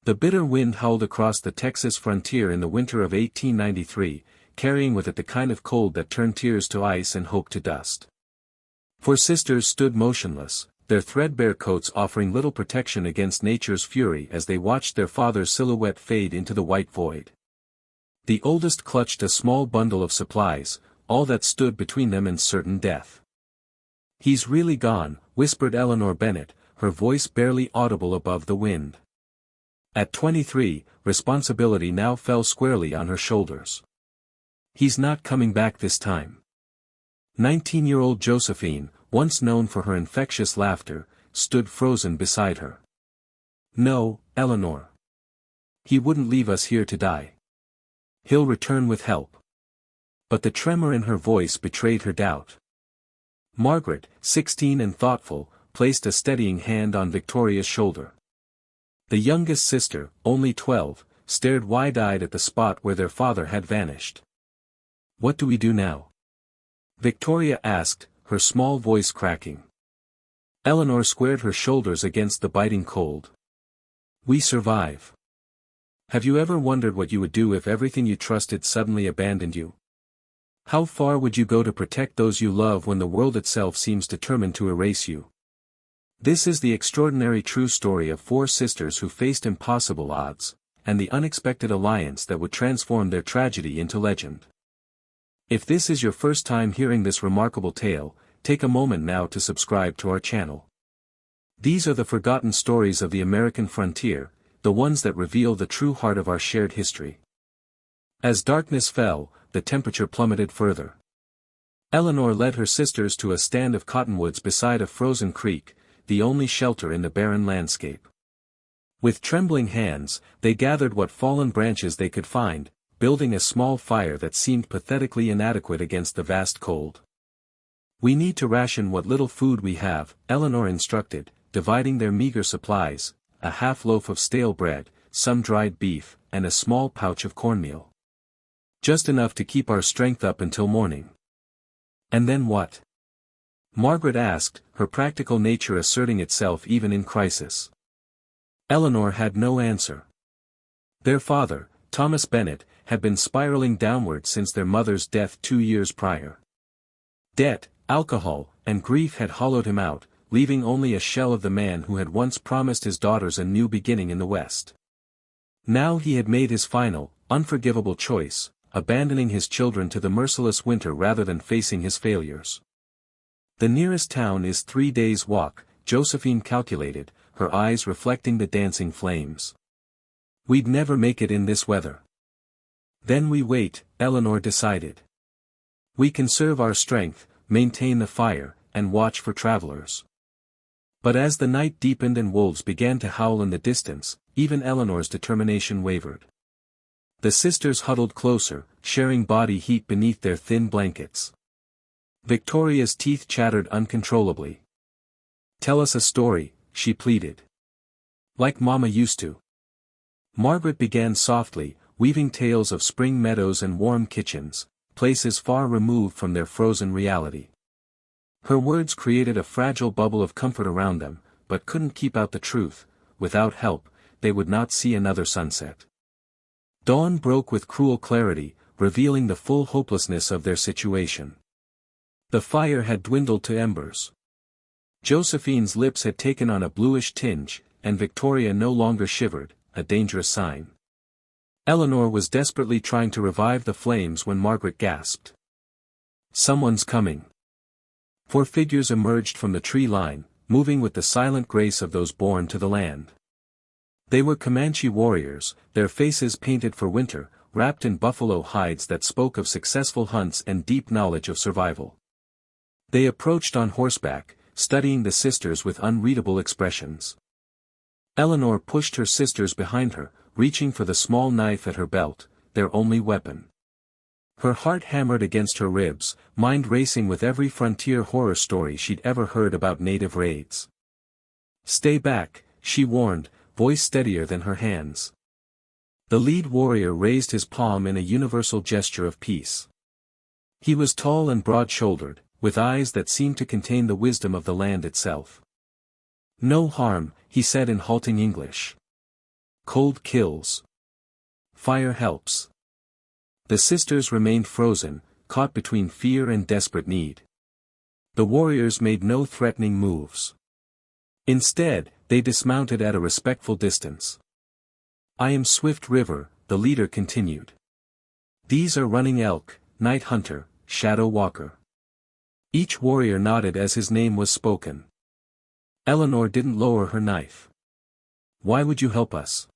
The bitter wind howled across the Texas frontier in the winter of 1893, carrying with it the kind of cold that turned tears to ice and hope to dust. Four sisters stood motionless, their threadbare coats offering little protection against nature's fury as they watched their father's silhouette fade into the white void. The oldest clutched a small bundle of supplies, all that stood between them and certain death. "He's really gone," whispered Eleanor Bennet, her voice barely audible above the wind. At 23, responsibility now fell squarely on her shoulders. "He's not coming back this time." 19-year-old Josephine, once known for her infectious laughter, stood frozen beside her. "No, Eleanor. He wouldn't leave us here to die. He'll return with help." But the tremor in her voice betrayed her doubt. Margaret, 16 and thoughtful, placed a steadying hand on Victoria's shoulder. The youngest sister, only 12, stared wide-eyed at the spot where their father had vanished. "What do we do now?" Victoria asked, her small voice cracking. Eleanor squared her shoulders against the biting cold. "We survive. Have you ever wondered what you would do if everything you trusted suddenly abandoned you? How far would you go to protect those you love when the world itself seems determined to erase you?" This is the extraordinary true story of four sisters who faced impossible odds, and the unexpected alliance that would transform their tragedy into legend. If this is your first time hearing this remarkable tale, take a moment now to subscribe to our channel. These are the forgotten stories of the American frontier, the ones that reveal the true heart of our shared history. As darkness fell, the temperature plummeted further. Eleanor led her sisters to a stand of cottonwoods beside a frozen creek, the only shelter in the barren landscape. With trembling hands, they gathered what fallen branches they could find, building a small fire that seemed pathetically inadequate against the vast cold. "We need to ration what little food we have," Eleanor instructed, dividing their meager supplies, a half loaf of stale bread, some dried beef, and a small pouch of cornmeal. "Just enough to keep our strength up until morning." "And then what?" Margaret asked, her practical nature asserting itself even in crisis. Eleanor had no answer. Their father, Thomas Bennet, had been spiraling downward since their mother's death 2 years prior. Debt, alcohol, and grief had hollowed him out, leaving only a shell of the man who had once promised his daughters a new beginning in the West. Now he had made his final, unforgivable choice, abandoning his children to the merciless winter rather than facing his failures. "The nearest town is 3 days' walk," Josephine calculated, her eyes reflecting the dancing flames. "We'd never make it in this weather." "Then we wait," Eleanor decided. "We conserve our strength, maintain the fire, and watch for travelers." But as the night deepened and wolves began to howl in the distance, even Eleanor's determination wavered. The sisters huddled closer, sharing body heat beneath their thin blankets. Victoria's teeth chattered uncontrollably. "Tell us a story," she pleaded. "Like Mama used to." Margaret began softly, weaving tales of spring meadows and warm kitchens, places far removed from their frozen reality. Her words created a fragile bubble of comfort around them, but couldn't keep out the truth. Without help, they would not see another sunset. Dawn broke with cruel clarity, revealing the full hopelessness of their situation. The fire had dwindled to embers. Josephine's lips had taken on a bluish tinge, and Victoria no longer shivered, a dangerous sign. Eleanor was desperately trying to revive the flames when Margaret gasped. "Someone's coming." 4 figures emerged from the tree line, moving with the silent grace of those born to the land. They were Comanche warriors, their faces painted for winter, wrapped in buffalo hides that spoke of successful hunts and deep knowledge of survival. They approached on horseback, studying the sisters with unreadable expressions. Eleanor pushed her sisters behind her, reaching for the small knife at her belt, their only weapon. Her heart hammered against her ribs, mind racing with every frontier horror story she'd ever heard about native raids. "Stay back," she warned, voice steadier than her hands. The lead warrior raised his palm in a universal gesture of peace. He was tall and broad-shouldered, with eyes that seemed to contain the wisdom of the land itself. "No harm," he said in halting English. Cold kills. Fire helps. The sisters remained frozen, caught between fear and desperate need. The warriors made no threatening moves. Instead, they dismounted at a respectful distance. "I am Swift River," the leader continued. "These are Running Elk, Night Hunter, Shadow Walker." Each warrior nodded as his name was spoken. Eleanor didn't lower her knife. "Why would you help us?"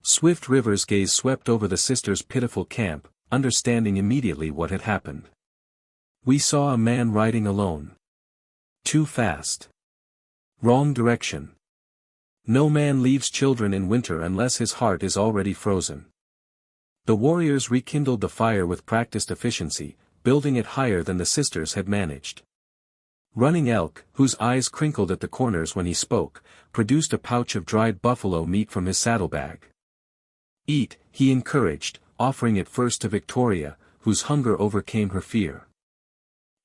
Swift River's gaze swept over the sisters' pitiful camp, understanding immediately what had happened. "We saw a man riding alone. Too fast. Wrong direction. No man leaves children in winter unless his heart is already frozen." The warriors rekindled the fire with practiced efficiency, building it higher than the sisters had managed. Running Elk, whose eyes crinkled at the corners when he spoke, produced a pouch of dried buffalo meat from his saddlebag. "Eat," he encouraged, offering it first to Victoria, whose hunger overcame her fear.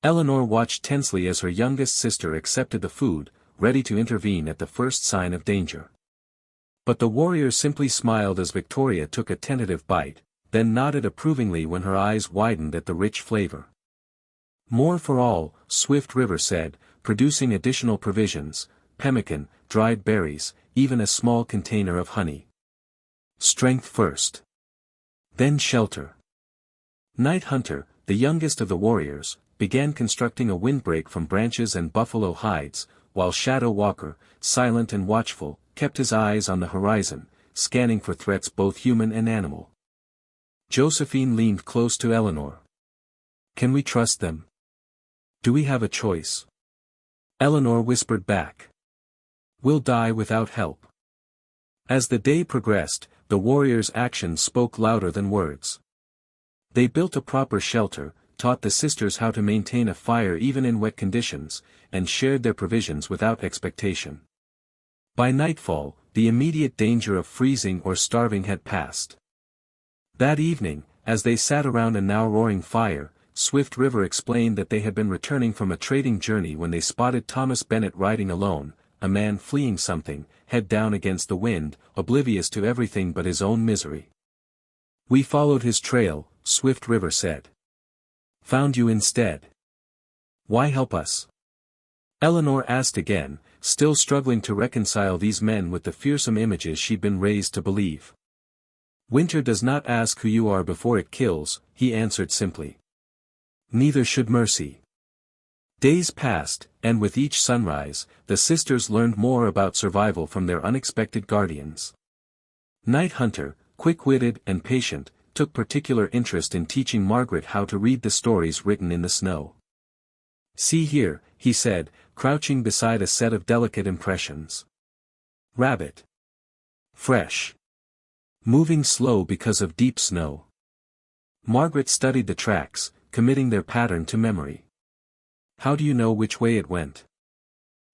Eleanor watched tensely as her youngest sister accepted the food, ready to intervene at the first sign of danger. But the warrior simply smiled as Victoria took a tentative bite, then nodded approvingly when her eyes widened at the rich flavor. "More for all," Swift River said, producing additional provisions, pemmican, dried berries, even a small container of honey. "Strength first. Then shelter." Night Hunter, the youngest of the warriors, began constructing a windbreak from branches and buffalo hides, while Shadow Walker, silent and watchful, kept his eyes on the horizon, scanning for threats both human and animal. Josephine leaned close to Eleanor. "Can we trust them? Do we have a choice?" Eleanor whispered back. "We'll die without help." As the day progressed, the warriors' actions spoke louder than words. They built a proper shelter, taught the sisters how to maintain a fire even in wet conditions, and shared their provisions without expectation. By nightfall, the immediate danger of freezing or starving had passed. That evening, as they sat around a now roaring fire, Swift River explained that they had been returning from a trading journey when they spotted Thomas Bennett riding alone, a man fleeing something, head down against the wind, oblivious to everything but his own misery. "We followed his trail," Swift River said. "Found you instead. Why help us?" Eleanor asked again, still struggling to reconcile these men with the fearsome images she'd been raised to believe. "Winter does not ask who you are before it kills," he answered simply. "Neither should mercy." Days passed, and with each sunrise, the sisters learned more about survival from their unexpected guardians. Night Hunter, quick-witted and patient, took particular interest in teaching Margaret how to read the stories written in the snow. "See here," he said, crouching beside a set of delicate impressions. "Rabbit. Fresh. Moving slow because of deep snow." Margaret studied the tracks, committing their pattern to memory. "How do you know which way it went?"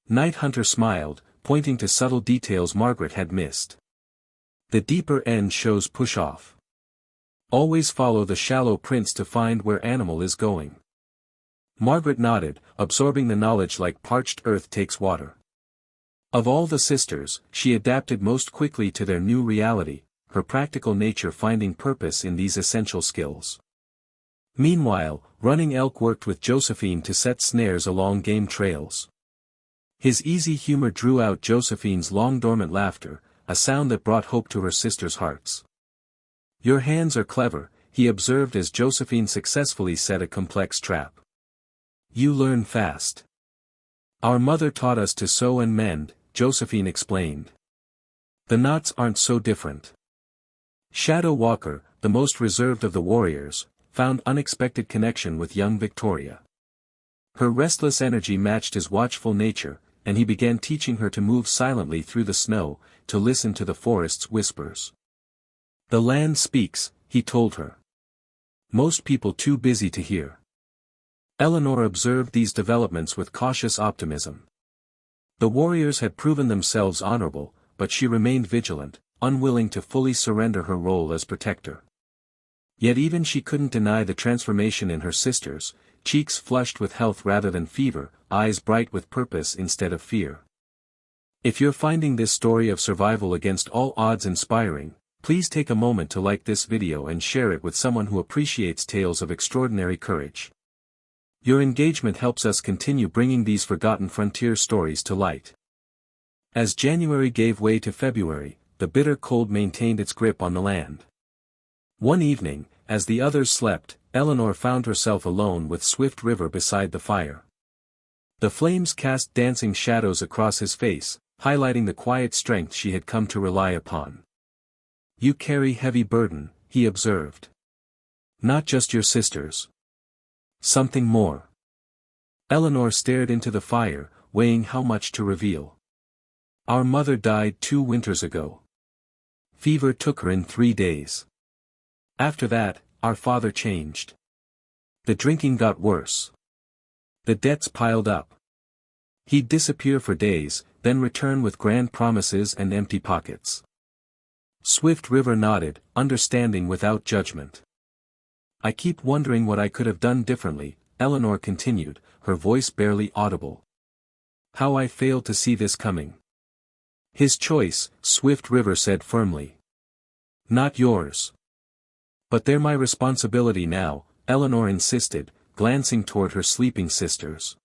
Night Hunter smiled, pointing to subtle details Margaret had missed. "The deeper end shows push-off. Always follow the shallow prints to find where animal is going." Margaret nodded, absorbing the knowledge like parched earth takes water. Of all the sisters, she adapted most quickly to their new reality, her practical nature finding purpose in these essential skills. Meanwhile, Running Elk worked with Josephine to set snares along game trails. His easy humor drew out Josephine's long-dormant laughter, a sound that brought hope to her sisters' hearts. "Your hands are clever," he observed as Josephine successfully set a complex trap. "You learn fast." "Our mother taught us to sew and mend," Josephine explained. "The knots aren't so different." Shadow Walker, the most reserved of the warriors, found unexpected connection with young Victoria. Her restless energy matched his watchful nature, and he began teaching her to move silently through the snow, to listen to the forest's whispers. "The land speaks," he told her. "Most people too busy to hear." Eleanor observed these developments with cautious optimism. The warriors had proven themselves honorable, but she remained vigilant, unwilling to fully surrender her role as protector. Yet even she couldn't deny the transformation in her sisters, cheeks flushed with health rather than fever, eyes bright with purpose instead of fear. If you're finding this story of survival against all odds inspiring, please take a moment to like this video and share it with someone who appreciates tales of extraordinary courage. Your engagement helps us continue bringing these forgotten frontier stories to light. As January gave way to February, the bitter cold maintained its grip on the land. One evening, as the others slept, Eleanor found herself alone with Swift River beside the fire. The flames cast dancing shadows across his face, highlighting the quiet strength she had come to rely upon. "You carry heavy burden," he observed. "Not just your sisters. Something more." Eleanor stared into the fire, weighing how much to reveal. "Our mother died 2 winters ago. Fever took her in 3 days. After that, our father changed. The drinking got worse. The debts piled up. He'd disappear for days, then return with grand promises and empty pockets." Swift River nodded, understanding without judgment. "I keep wondering what I could have done differently," Eleanor continued, her voice barely audible. "How I failed to see this coming." "His choice," Swift River said firmly. "Not yours." "But they're my responsibility now," Eleanor insisted, glancing toward her sleeping sisters.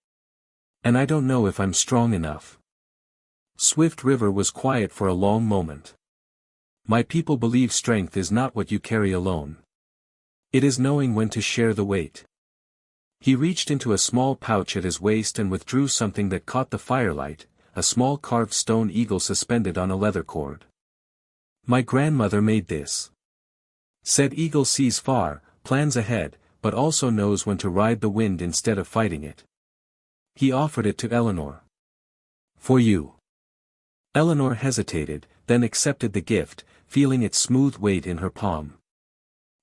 "And I don't know if I'm strong enough." Swift River was quiet for a long moment. "My people believe strength is not what you carry alone. It is knowing when to share the weight." He reached into a small pouch at his waist and withdrew something that caught the firelight, a small carved stone eagle suspended on a leather cord. "My grandmother made this. Said eagle sees far, plans ahead, but also knows when to ride the wind instead of fighting it." He offered it to Eleanor. "For you." Eleanor hesitated, then accepted the gift, feeling its smooth weight in her palm.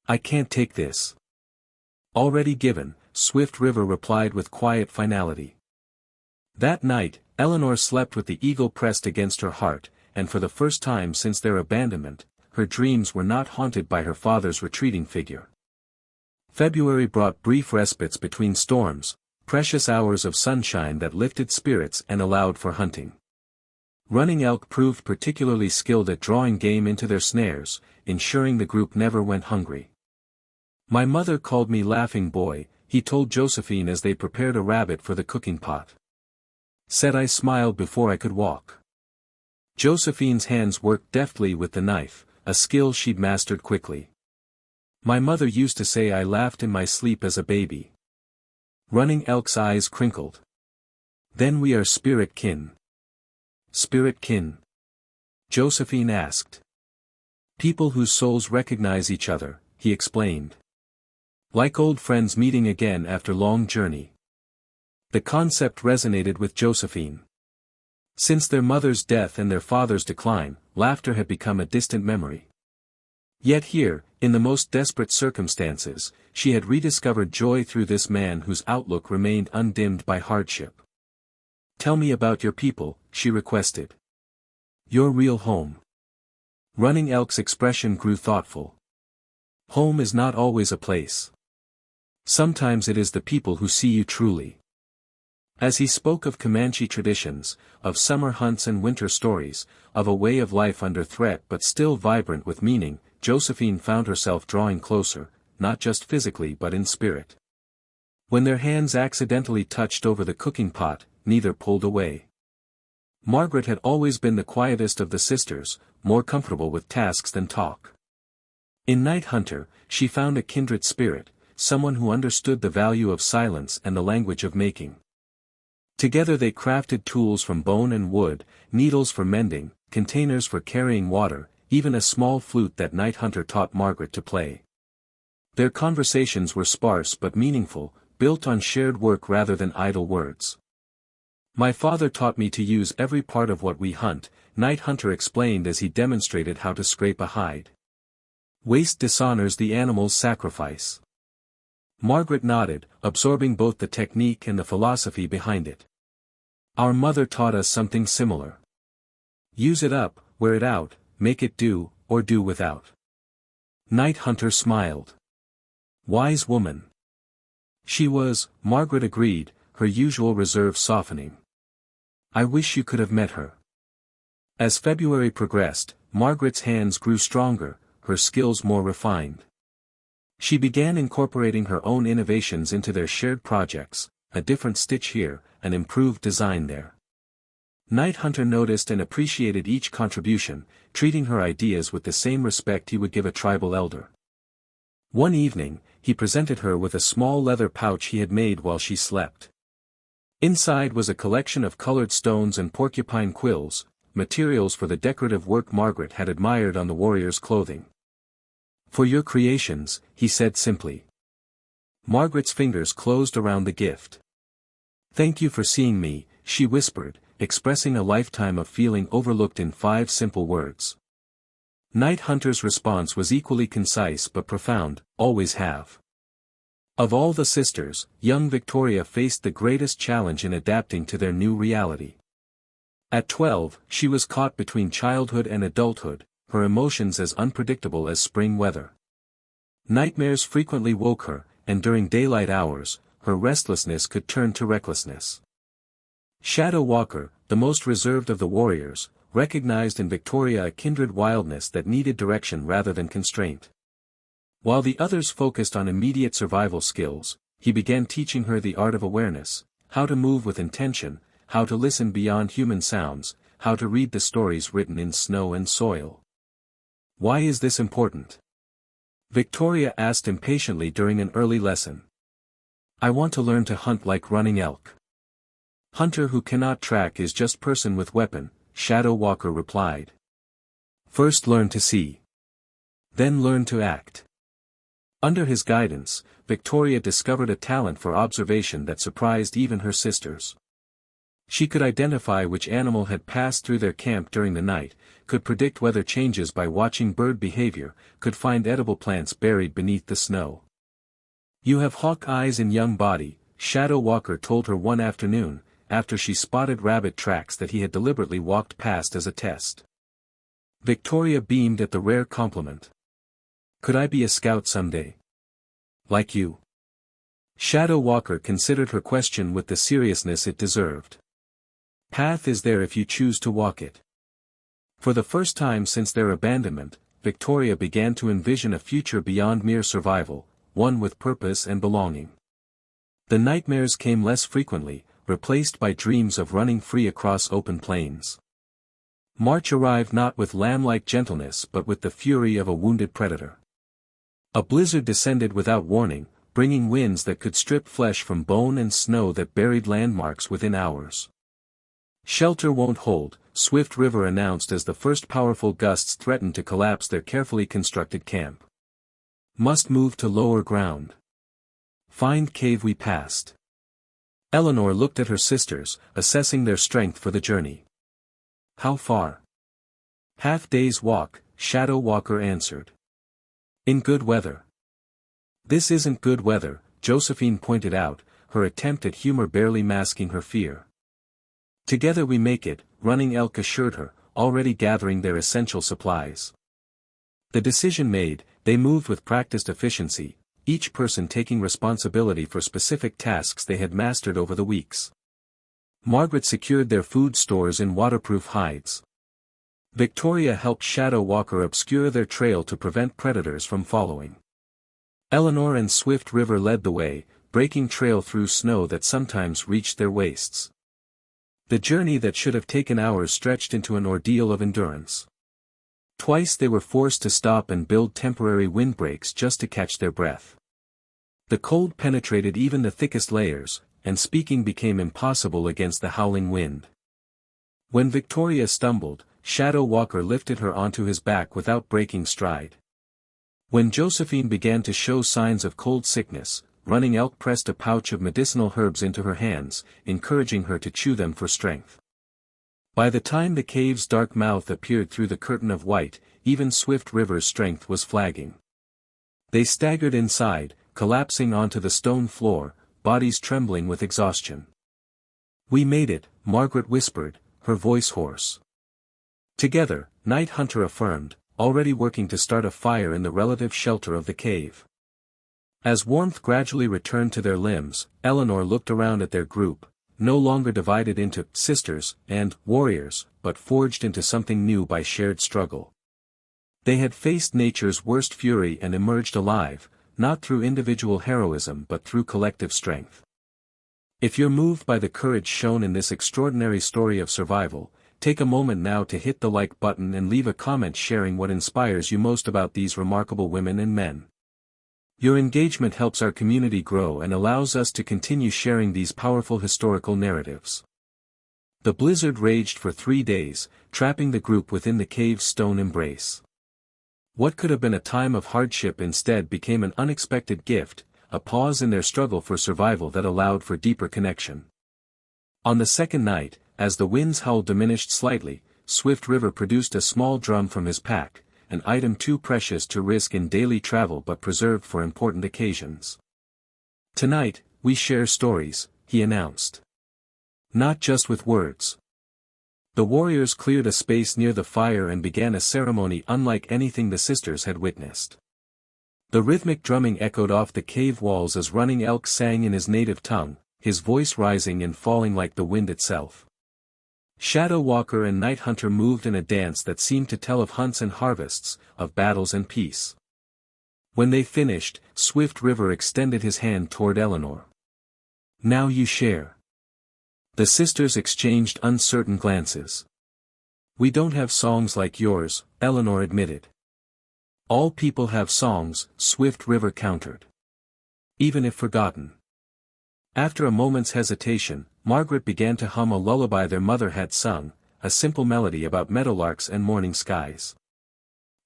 "I can't take this." "Already given," Swift River replied with quiet finality. That night, Eleanor slept with the eagle pressed against her heart, and for the first time since their abandonment, her dreams were not haunted by her father's retreating figure. February brought brief respites between storms, precious hours of sunshine that lifted spirits and allowed for hunting. Running elk proved particularly skilled at drawing game into their snares, ensuring the group never went hungry. "My mother called me laughing boy," he told Josephine as they prepared a rabbit for the cooking pot. "Said I smiled before I could walk." Josephine's hands worked deftly with the knife, a skill she'd mastered quickly. "My mother used to say I laughed in my sleep as a baby." Running Elk's eyes crinkled. "Then we are spirit kin." "Spirit kin?" Josephine asked. "People whose souls recognize each other," he explained. "Like old friends meeting again after long journey." The concept resonated with Josephine. Since their mother's death and their father's decline, laughter had become a distant memory. Yet here, in the most desperate circumstances, she had rediscovered joy through this man whose outlook remained undimmed by hardship. "Tell me about your people," she requested. "Your real home." Running Elk's expression grew thoughtful. "Home is not always a place. Sometimes it is the people who see you truly." As he spoke of Comanche traditions, of summer hunts and winter stories, of a way of life under threat but still vibrant with meaning, Josephine found herself drawing closer, not just physically but in spirit. When their hands accidentally touched over the cooking pot, neither pulled away. Margaret had always been the quietest of the sisters, more comfortable with tasks than talk. In Night Hunter, she found a kindred spirit, someone who understood the value of silence and the language of making. Together they crafted tools from bone and wood, needles for mending, containers for carrying water, even a small flute that Night Hunter taught Margaret to play. Their conversations were sparse but meaningful, built on shared work rather than idle words. "My father taught me to use every part of what we hunt," Night Hunter explained as he demonstrated how to scrape a hide. "Waste dishonors the animal's sacrifice." Margaret nodded, absorbing both the technique and the philosophy behind it. "Our mother taught us something similar. Use it up, wear it out, make it do, or do without." Night Hunter smiled. "Wise woman." She was, Margaret agreed, her usual reserve softening. "I wish you could have met her. As February progressed, Margaret's hands grew stronger, her skills more refined. She began incorporating her own innovations into their shared projects, a different stitch here, an improved design there. Night Hunter noticed and appreciated each contribution, treating her ideas with the same respect he would give a tribal elder. One evening, he presented her with a small leather pouch he had made while she slept. Inside was a collection of colored stones and porcupine quills, materials for the decorative work Margaret had admired on the warrior's clothing. "For your creations," he said simply. Margaret's fingers closed around the gift. "Thank you for seeing me," she whispered, expressing a lifetime of feeling overlooked in 5 simple words. Night Hunter's response was equally concise but profound, "Always have." Of all the sisters, young Victoria faced the greatest challenge in adapting to their new reality. At 12, she was caught between childhood and adulthood, her emotions as unpredictable as spring weather. Nightmares frequently woke her, and during daylight hours, her restlessness could turn to recklessness. Shadow Walker, the most reserved of the warriors, recognized in Victoria a kindred wildness that needed direction rather than constraint. While the others focused on immediate survival skills, he began teaching her the art of awareness, how to move with intention, how to listen beyond human sounds, how to read the stories written in snow and soil. "Why is this important?" Victoria asked impatiently during an early lesson. "I want to learn to hunt like running elk." "Hunter who cannot track is just person with weapon," Shadow Walker replied. "First learn to see. Then learn to act." Under his guidance, Victoria discovered a talent for observation that surprised even her sisters. She could identify which animal had passed through their camp during the night, could predict weather changes by watching bird behavior, could find edible plants buried beneath the snow. "You have hawk eyes in young body," Shadow Walker told her one afternoon, after she spotted rabbit tracks that he had deliberately walked past as a test. Victoria beamed at the rare compliment. "Could I be a scout someday? Like you?" Shadow Walker considered her question with the seriousness it deserved. "Path is there if you choose to walk it." For the first time since their abandonment, Victoria began to envision a future beyond mere survival, one with purpose and belonging. The nightmares came less frequently, replaced by dreams of running free across open plains. March arrived not with lamb-like gentleness but with the fury of a wounded predator. A blizzard descended without warning, bringing winds that could strip flesh from bone and snow that buried landmarks within hours. "Shelter won't hold," Swift River announced as the first powerful gusts threatened to collapse their carefully constructed camp. "Must move to lower ground. Find cave we passed." Eleanor looked at her sisters, assessing their strength for the journey. "How far?" "Half-day's walk," Shadow Walker answered. "In good weather." "This isn't good weather," Josephine pointed out, her attempt at humor barely masking her fear. "Together we make it," Running Elk assured her, already gathering their essential supplies. The decision made, they moved with practiced efficiency, each person taking responsibility for specific tasks they had mastered over the weeks. Margaret secured their food stores in waterproof hides. Victoria helped Shadow Walker obscure their trail to prevent predators from following. Eleanor and Swift River led the way, breaking trail through snow that sometimes reached their waists. The journey that should have taken hours stretched into an ordeal of endurance. Twice they were forced to stop and build temporary windbreaks just to catch their breath. The cold penetrated even the thickest layers, and speaking became impossible against the howling wind. When Victoria stumbled, Shadow Walker lifted her onto his back without breaking stride. When Josephine began to show signs of cold sickness, Running Elk pressed a pouch of medicinal herbs into her hands, encouraging her to chew them for strength. By the time the cave's dark mouth appeared through the curtain of white, even Swift River's strength was flagging. They staggered inside, collapsing onto the stone floor, bodies trembling with exhaustion. "We made it," Margaret whispered, her voice hoarse. Together, Night Hunter affirmed, already working to start a fire in the relative shelter of the cave. As warmth gradually returned to their limbs, Eleanor looked around at their group, no longer divided into sisters and warriors, but forged into something new by shared struggle. They had faced nature's worst fury and emerged alive, not through individual heroism but through collective strength. If you're moved by the courage shown in this extraordinary story of survival, take a moment now to hit the like button and leave a comment sharing what inspires you most about these remarkable women and men. Your engagement helps our community grow and allows us to continue sharing these powerful historical narratives. The blizzard raged for 3 days, trapping the group within the cave's stone embrace. What could have been a time of hardship instead became an unexpected gift, a pause in their struggle for survival that allowed for deeper connection. On the second night, as the wind's howl diminished slightly, Swift River produced a small drum from his pack, an item too precious to risk in daily travel but preserved for important occasions. "Tonight, we share stories," he announced. "Not just with words." The warriors cleared a space near the fire and began a ceremony unlike anything the sisters had witnessed. The rhythmic drumming echoed off the cave walls as Running Elk sang in his native tongue, his voice rising and falling like the wind itself. Shadow Walker and Night Hunter moved in a dance that seemed to tell of hunts and harvests, of battles and peace. When they finished, Swift River extended his hand toward Eleanor. "Now you share." The sisters exchanged uncertain glances. "We don't have songs like yours," Eleanor admitted. "All people have songs," Swift River countered. "Even if forgotten." After a moment's hesitation, Margaret began to hum a lullaby their mother had sung, a simple melody about meadowlarks and morning skies.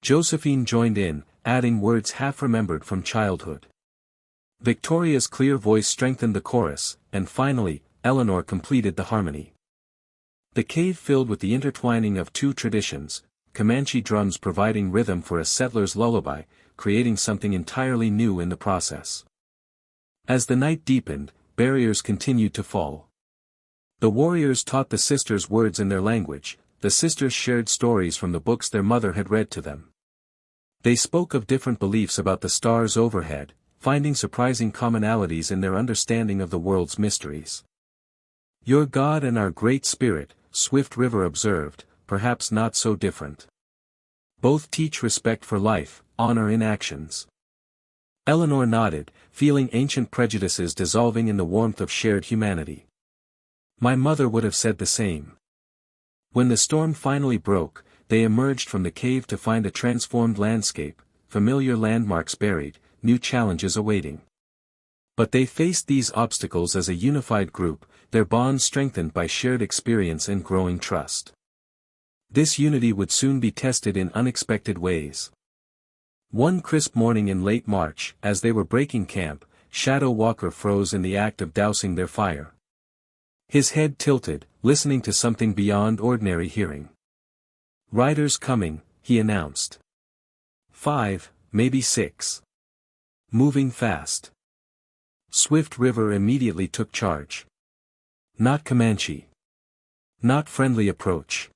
Josephine joined in, adding words half-remembered from childhood. Victoria's clear voice strengthened the chorus, and finally, Eleanor completed the harmony. The cave filled with the intertwining of two traditions, Comanche drums providing rhythm for a settler's lullaby, creating something entirely new in the process. As the night deepened, barriers continued to fall. The warriors taught the sisters words in their language, the sisters shared stories from the books their mother had read to them. They spoke of different beliefs about the stars overhead, finding surprising commonalities in their understanding of the world's mysteries. "Your God and our Great Spirit," Swift River observed, "perhaps not so different. Both teach respect for life, honor in actions." Eleanor nodded, feeling ancient prejudices dissolving in the warmth of shared humanity. "My mother would have said the same." When the storm finally broke, they emerged from the cave to find a transformed landscape, familiar landmarks buried, new challenges awaiting. But they faced these obstacles as a unified group, their bonds strengthened by shared experience and growing trust. This unity would soon be tested in unexpected ways. One crisp morning in late March, as they were breaking camp, Shadow Walker froze in the act of dousing their fire. His head tilted, listening to something beyond ordinary hearing. "Riders coming," he announced. 5, maybe 6. Moving fast. Swift River immediately took charge. "Not Comanche. Not friendly approach."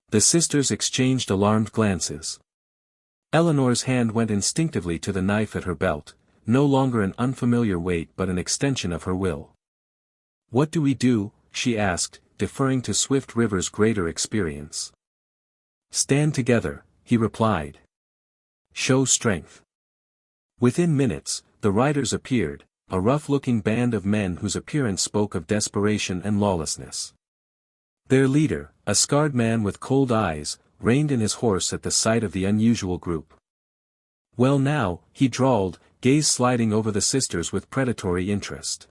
The sisters exchanged alarmed glances. Eleanor's hand went instinctively to the knife at her belt, no longer an unfamiliar weight but an extension of her will. "What do we do?" she asked, deferring to Swift River's greater experience. "Stand together," he replied. "Show strength." Within minutes, the riders appeared, a rough-looking band of men whose appearance spoke of desperation and lawlessness. Their leader, a scarred man with cold eyes, reined in his horse at the sight of the unusual group. "Well now," he drawled, gaze sliding over the sisters with predatory interest.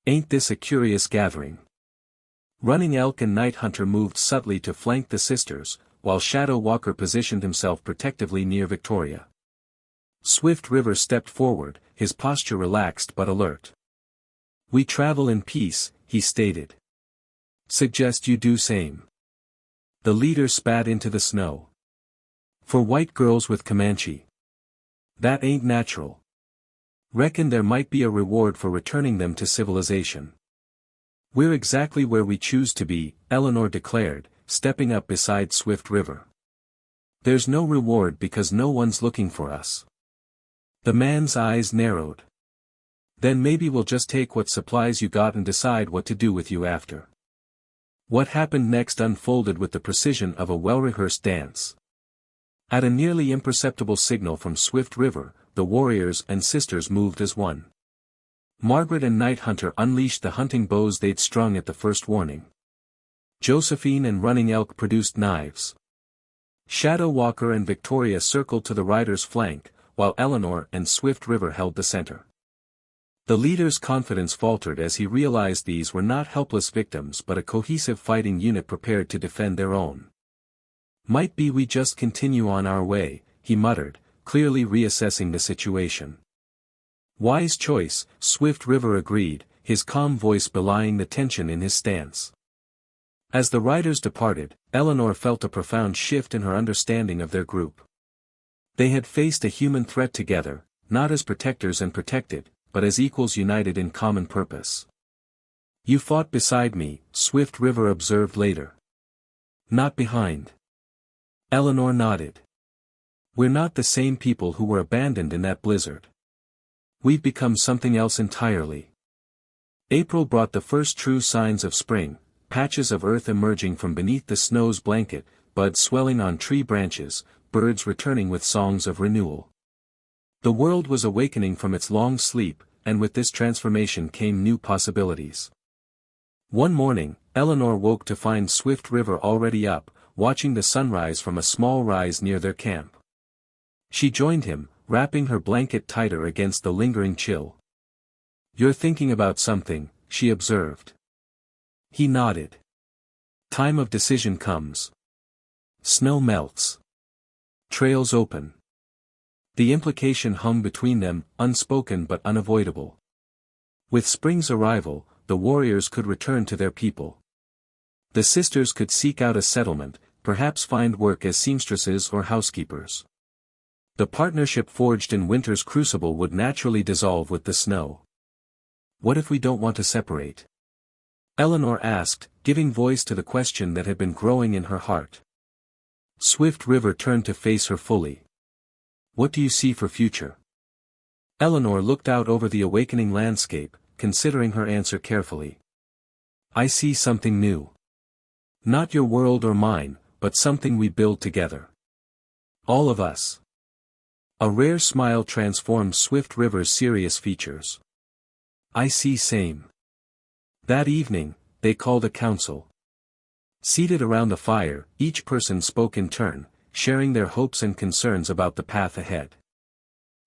"Ain't this a curious gathering?" Running Elk and Night Hunter moved subtly to flank the sisters, while Shadow Walker positioned himself protectively near Victoria. Swift River stepped forward, his posture relaxed but alert. "We travel in peace," he stated. "Suggest you do same." The leader spat into the snow. "For white girls with Comanche. That ain't natural. Reckon there might be a reward for returning them to civilization." "We're exactly where we choose to be," Eleanor declared, stepping up beside Swift River. "There's no reward because no one's looking for us." The man's eyes narrowed. Then maybe we'll just take what supplies you got and decide what to do with you after. What happened next unfolded with the precision of a well-rehearsed dance. At a nearly imperceptible signal from Swift River, the warriors and sisters moved as one. Margaret and Night Hunter unleashed the hunting bows they'd strung at the first warning. Josephine and Running Elk produced knives. Shadow Walker and Victoria circled to the rider's flank, while Eleanor and Swift River held the center. The leader's confidence faltered as he realized these were not helpless victims but a cohesive fighting unit prepared to defend their own. Might be we just continue on our way, he muttered, clearly reassessing the situation. Wise choice, Swift River agreed, his calm voice belying the tension in his stance. As the riders departed, Eleanor felt a profound shift in her understanding of their group. They had faced a human threat together, not as protectors and protected, but as equals united in common purpose. You fought beside me, Swift River observed later. Not behind. Eleanor nodded. We're not the same people who were abandoned in that blizzard. We've become something else entirely. April brought the first true signs of spring, patches of earth emerging from beneath the snow's blanket, buds swelling on tree branches, birds returning with songs of renewal. The world was awakening from its long sleep, and with this transformation came new possibilities. One morning, Eleanor woke to find Swift River already up, watching the sunrise from a small rise near their camp. She joined him, wrapping her blanket tighter against the lingering chill. You're thinking about something, she observed. He nodded. Time of decision comes. Snow melts. Trails open. The implication hung between them, unspoken but unavoidable. With spring's arrival, the warriors could return to their people. The sisters could seek out a settlement, perhaps find work as seamstresses or housekeepers. The partnership forged in winter's crucible would naturally dissolve with the snow. What if we don't want to separate? Eleanor asked, giving voice to the question that had been growing in her heart. Swift River turned to face her fully. What do you see for future? Eleanor looked out over the awakening landscape, considering her answer carefully. I see something new. Not your world or mine, but something we build together. All of us. A rare smile transformed Swift River's serious features. I see same. That evening, they called a council. Seated around the fire, each person spoke in turn, sharing their hopes and concerns about the path ahead.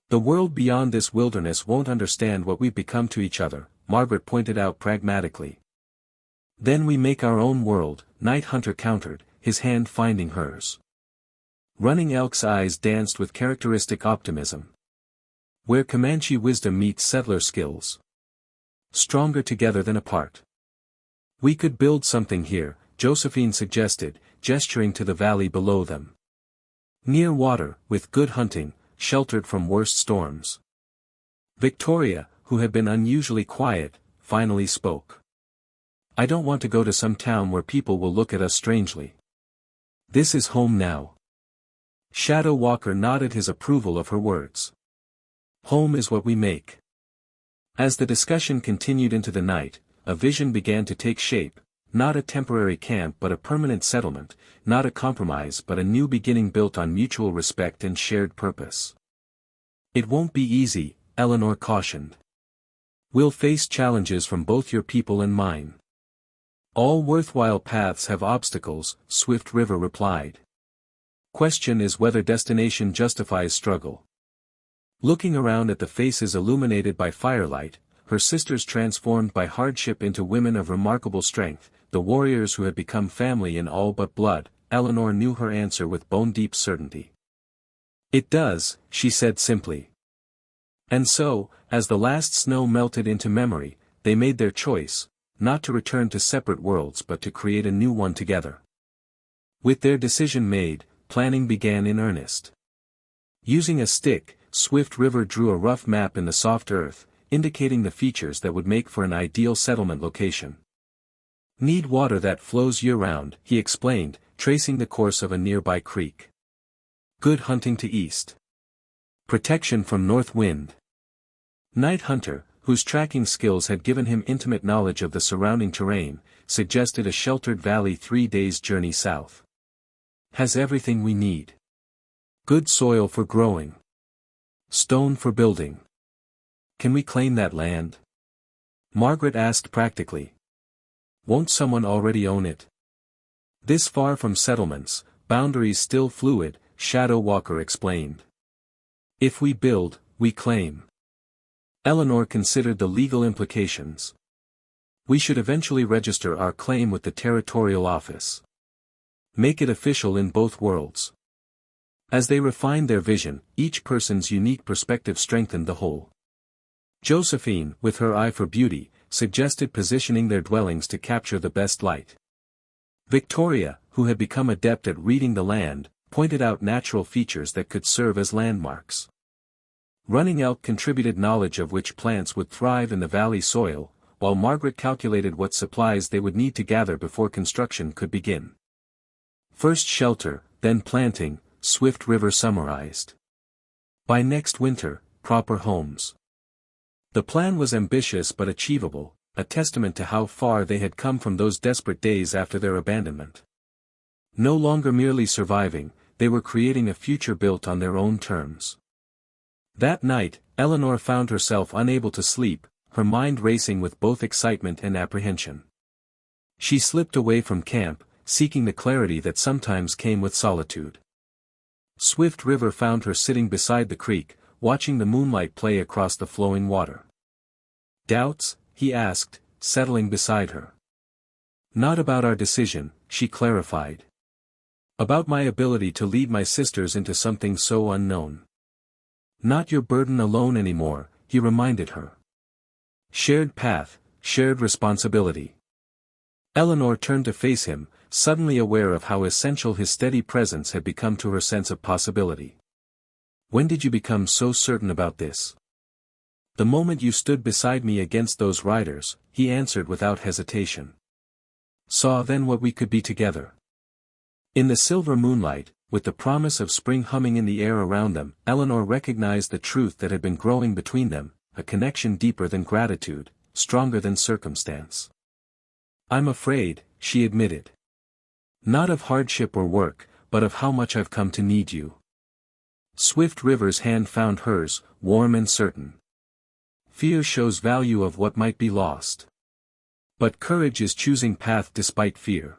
The world beyond this wilderness won't understand what we've become to each other, Margaret pointed out pragmatically. Then we make our own world, Night Hunter countered, his hand finding hers. Running Elk's eyes danced with characteristic optimism. Where Comanche wisdom meets settler skills. Stronger together than apart. We could build something here, Josephine suggested, gesturing to the valley below them. Near water, with good hunting, sheltered from worst storms. Victoria, who had been unusually quiet, finally spoke. I don't want to go to some town where people will look at us strangely. This is home now. Shadow Walker nodded his approval of her words. Home is what we make. As the discussion continued into the night, a vision began to take shape, not a temporary camp but a permanent settlement, not a compromise but a new beginning built on mutual respect and shared purpose. It won't be easy, Eleanor cautioned. We'll face challenges from both your people and mine. All worthwhile paths have obstacles, Swift River replied. Question is whether destination justifies struggle. Looking around at the faces illuminated by firelight, her sisters transformed by hardship into women of remarkable strength, the warriors who had become family in all but blood, Eleanor knew her answer with bone-deep certainty. It does, she said simply. And so, as the last snow melted into memory, they made their choice, not to return to separate worlds but to create a new one together. With their decision made, planning began in earnest. Using a stick, Swift River drew a rough map in the soft earth, indicating the features that would make for an ideal settlement location. Need water that flows year-round, he explained, tracing the course of a nearby creek. Good hunting to east. Protection from north wind. Night Hunter, whose tracking skills had given him intimate knowledge of the surrounding terrain, suggested a sheltered valley 3 days' journey south. Has everything we need. Good soil for growing. Stone for building. Can we claim that land? Margaret asked practically. Won't someone already own it? This far from settlements, boundaries still fluid, Shadow Walker explained. If we build, we claim. Eleanor considered the legal implications. We should eventually register our claim with the territorial office. Make it official in both worlds. As they refined their vision, each person's unique perspective strengthened the whole. Josephine, with her eye for beauty, suggested positioning their dwellings to capture the best light. Victoria, who had become adept at reading the land, pointed out natural features that could serve as landmarks. Running Elk contributed knowledge of which plants would thrive in the valley soil, while Margaret calculated what supplies they would need to gather before construction could begin. First shelter, then planting, Swift River summarized. By next winter, proper homes. The plan was ambitious but achievable, a testament to how far they had come from those desperate days after their abandonment. No longer merely surviving, they were creating a future built on their own terms. That night, Eleanor found herself unable to sleep, her mind racing with both excitement and apprehension. She slipped away from camp, seeking the clarity that sometimes came with solitude. Swift River found her sitting beside the creek, watching the moonlight play across the flowing water. Doubts? He asked, settling beside her. Not about our decision, she clarified. About my ability to lead my sisters into something so unknown. Not your burden alone anymore, he reminded her. Shared path, shared responsibility. Eleanor turned to face him, suddenly aware of how essential his steady presence had become to her sense of possibility. When did you become so certain about this? The moment you stood beside me against those riders, he answered without hesitation. Saw then what we could be together. In the silver moonlight, with the promise of spring humming in the air around them, Eleanor recognized the truth that had been growing between them, a connection deeper than gratitude, stronger than circumstance. I'm afraid, she admitted. Not of hardship or work, but of how much I've come to need you. Swift River's hand found hers, warm and certain. Fear shows value of what might be lost. But courage is choosing path despite fear.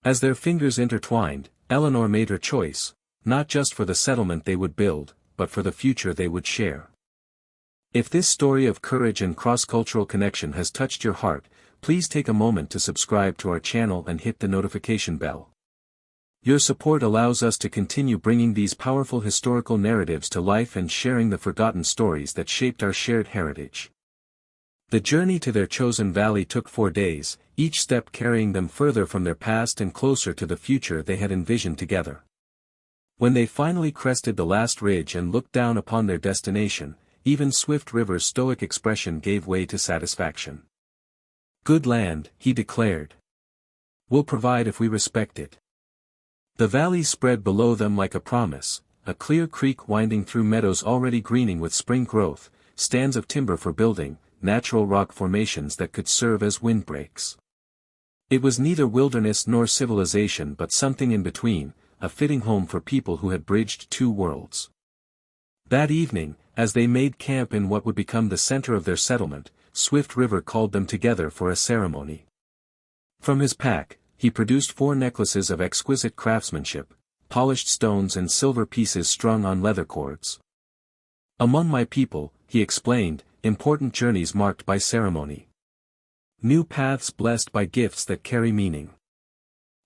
As their fingers intertwined, Eleanor made her choice, not just for the settlement they would build, but for the future they would share. If this story of courage and cross-cultural connection has touched your heart, please take a moment to subscribe to our channel and hit the notification bell. Your support allows us to continue bringing these powerful historical narratives to life and sharing the forgotten stories that shaped our shared heritage. The journey to their chosen valley took 4 days, each step carrying them further from their past and closer to the future they had envisioned together. When they finally crested the last ridge and looked down upon their destination, even Swift River's stoic expression gave way to satisfaction. Good land, he declared. We'll provide if we respect it. The valley spread below them like a promise, a clear creek winding through meadows already greening with spring growth, stands of timber for building, natural rock formations that could serve as windbreaks. It was neither wilderness nor civilization but something in between, a fitting home for people who had bridged 2 worlds. That evening, as they made camp in what would become the center of their settlement, Swift River called them together for a ceremony. From his pack, he produced 4 necklaces of exquisite craftsmanship, polished stones and silver pieces strung on leather cords. Among my people, he explained, important journeys marked by ceremony. New paths blessed by gifts that carry meaning.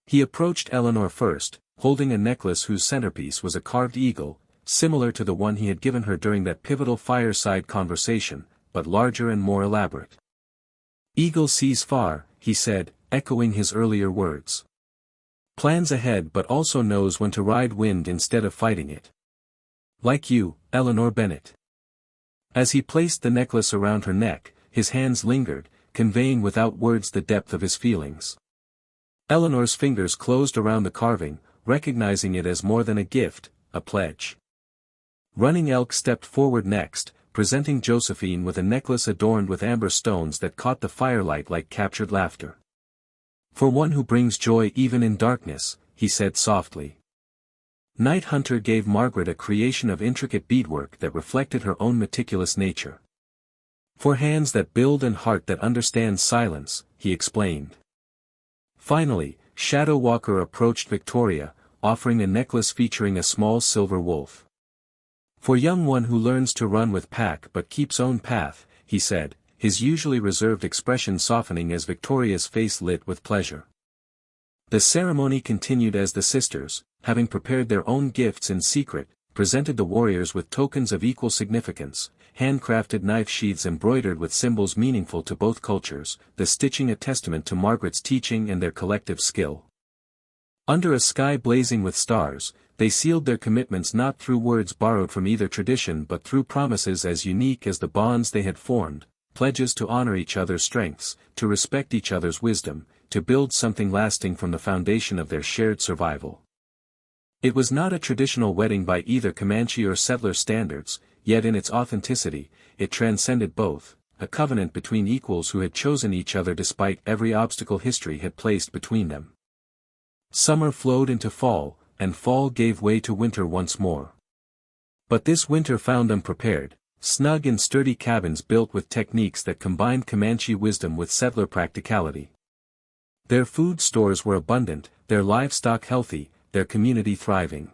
He approached Eleanor first, holding a necklace whose centerpiece was a carved eagle, similar to the one he had given her during that pivotal fireside conversation, but larger and more elaborate. Eagle sees far, he said, echoing his earlier words. Plans ahead but also knows when to ride wind instead of fighting it. Like you, Eleanor Bennett. As he placed the necklace around her neck, his hands lingered, conveying without words the depth of his feelings. Eleanor's fingers closed around the carving, recognizing it as more than a gift, a pledge. Running Elk stepped forward next, presenting Josephine with a necklace adorned with amber stones that caught the firelight like captured laughter. "For one who brings joy even in darkness," he said softly. Night Hunter gave Margaret a creation of intricate beadwork that reflected her own meticulous nature. "For hands that build and heart that understands silence," he explained. Finally, Shadow Walker approached Victoria, offering a necklace featuring a small silver wolf. "For young one who learns to run with pack but keeps own path," he said, his usually reserved expression softening as Victoria's face lit with pleasure. The ceremony continued as the sisters, having prepared their own gifts in secret, presented the warriors with tokens of equal significance, handcrafted knife sheaths embroidered with symbols meaningful to both cultures, the stitching a testament to Margaret's teaching and their collective skill. Under a sky blazing with stars, they sealed their commitments not through words borrowed from either tradition but through promises as unique as the bonds they had formed, pledges to honor each other's strengths, to respect each other's wisdom, to build something lasting from the foundation of their shared survival. It was not a traditional wedding by either Comanche or settler standards, yet in its authenticity, it transcended both, a covenant between equals who had chosen each other despite every obstacle history had placed between them. Summer flowed into fall, and fall gave way to winter once more. But this winter found them prepared, snug in sturdy cabins built with techniques that combined Comanche wisdom with settler practicality. Their food stores were abundant, their livestock healthy, their community thriving.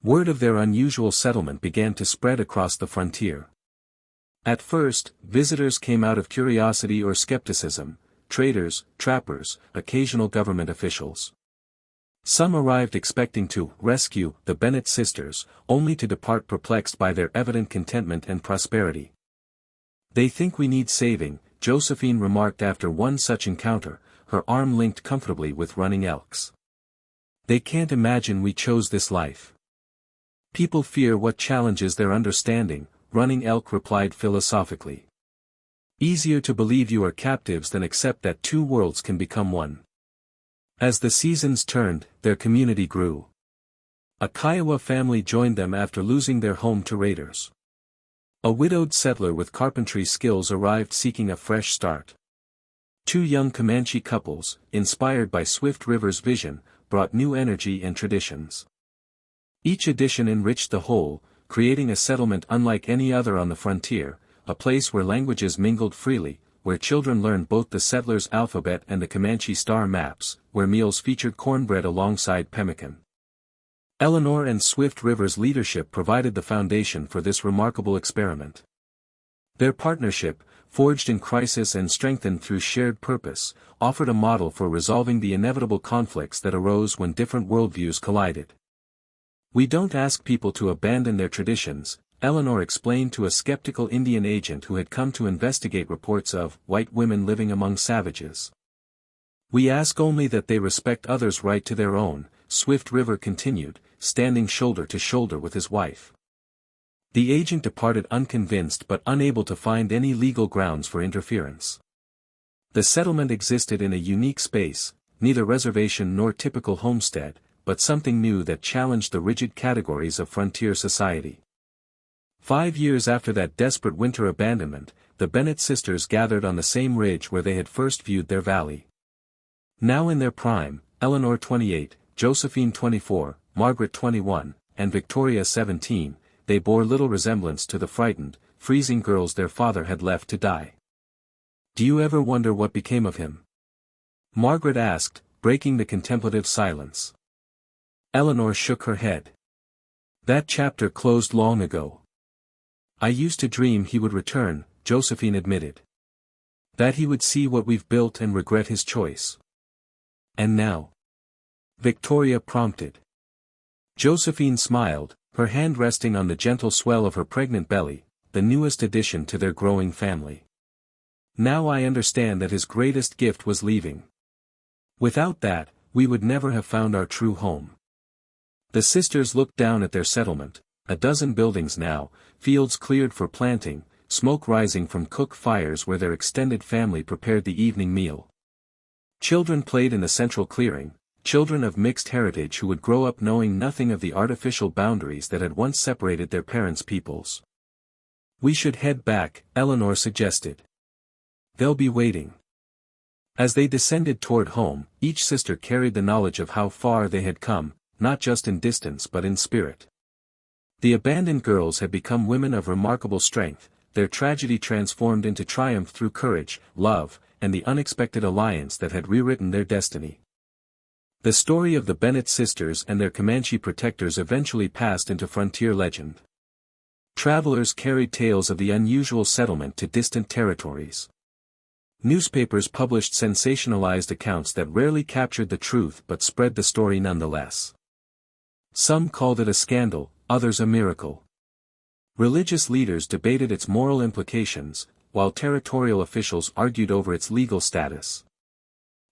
Word of their unusual settlement began to spread across the frontier. At first, visitors came out of curiosity or skepticism, traders, trappers, occasional government officials. Some arrived expecting to rescue the Bennett sisters, only to depart perplexed by their evident contentment and prosperity. "They think we need saving," Josephine remarked after one such encounter, her arm linked comfortably with running elks. "They can't imagine we chose this life. People fear what challenges their understanding," Running Elk replied philosophically. "Easier to believe you are captives than accept that two worlds can become one." As the seasons turned, their community grew. A Kiowa family joined them after losing their home to raiders. A widowed settler with carpentry skills arrived seeking a fresh start. Two young Comanche couples, inspired by Swift River's vision, brought new energy and traditions. Each addition enriched the whole, creating a settlement unlike any other on the frontier, a place where languages mingled freely, where children learned both the settlers' alphabet and the Comanche star maps, where meals featured cornbread alongside pemmican. Eleanor and Swift River's leadership provided the foundation for this remarkable experiment. Their partnership, forged in crisis and strengthened through shared purpose, offered a model for resolving the inevitable conflicts that arose when different worldviews collided. "We don't ask people to abandon their traditions," Eleanor explained to a skeptical Indian agent who had come to investigate reports of white women living among savages. "We ask only that they respect others' right to their own," Swift River continued, standing shoulder to shoulder with his wife. The agent departed unconvinced but unable to find any legal grounds for interference. The settlement existed in a unique space, neither reservation nor typical homestead, but something new that challenged the rigid categories of frontier society. 5 years after that desperate winter abandonment, the Bennett sisters gathered on the same ridge where they had first viewed their valley. Now in their prime, Eleanor 28, Josephine 24, Margaret 21, and Victoria 17, they bore little resemblance to the frightened, freezing girls their father had left to die. "Do you ever wonder what became of him?" Margaret asked, breaking the contemplative silence. Eleanor shook her head. "That chapter closed long ago. I used to dream he would return," Josephine admitted. "That he would see what we've built and regret his choice." "And now?" Victoria prompted. Josephine smiled, her hand resting on the gentle swell of her pregnant belly, the newest addition to their growing family. "Now I understand that his greatest gift was leaving. Without that, we would never have found our true home." The sisters looked down at their settlement, a dozen buildings now, fields cleared for planting, smoke rising from cook fires where their extended family prepared the evening meal. Children played in the central clearing, children of mixed heritage who would grow up knowing nothing of the artificial boundaries that had once separated their parents' peoples. We should head back, Eleanor suggested. They'll be waiting. As they descended toward home, each sister carried the knowledge of how far they had come, not just in distance but in spirit. The abandoned girls had become women of remarkable strength, their tragedy transformed into triumph through courage, love, and the unexpected alliance that had rewritten their destiny. The story of the Bennett sisters and their Comanche protectors eventually passed into frontier legend. Travelers carried tales of the unusual settlement to distant territories. Newspapers published sensationalized accounts that rarely captured the truth but spread the story nonetheless. Some called it a scandal, others a miracle. Religious leaders debated its moral implications, while territorial officials argued over its legal status.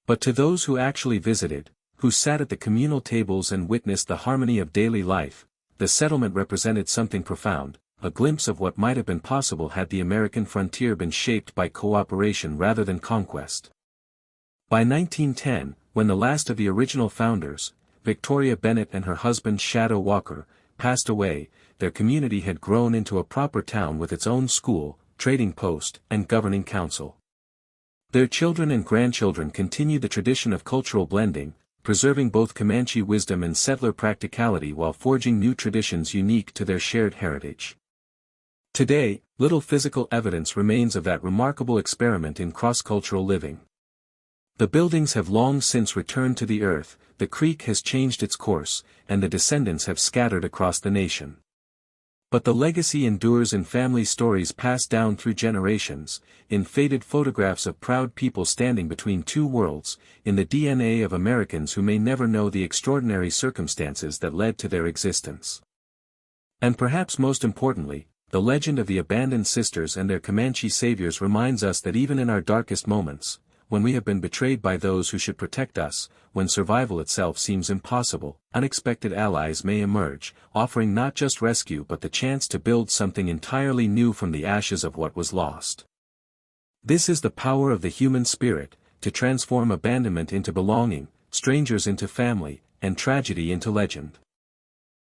But to those who actually visited, who sat at the communal tables and witnessed the harmony of daily life, the settlement represented something profound, a glimpse of what might have been possible had the American frontier been shaped by cooperation rather than conquest. By 1910, when the last of the original founders, Victoria Bennett and her husband Shadow Walker, passed away, their community had grown into a proper town with its own school, trading post, and governing council. Their children and grandchildren continued the tradition of cultural blending, preserving both Comanche wisdom and settler practicality while forging new traditions unique to their shared heritage. Today, little physical evidence remains of that remarkable experiment in cross-cultural living. The buildings have long since returned to the earth, the creek has changed its course, and the descendants have scattered across the nation. But the legacy endures in family stories passed down through generations, in faded photographs of proud people standing between two worlds, in the DNA of Americans who may never know the extraordinary circumstances that led to their existence. And perhaps most importantly, the legend of the abandoned sisters and their Comanche saviors reminds us that even in our darkest moments, when we have been betrayed by those who should protect us, when survival itself seems impossible, unexpected allies may emerge, offering not just rescue but the chance to build something entirely new from the ashes of what was lost. This is the power of the human spirit, to transform abandonment into belonging, strangers into family, and tragedy into legend.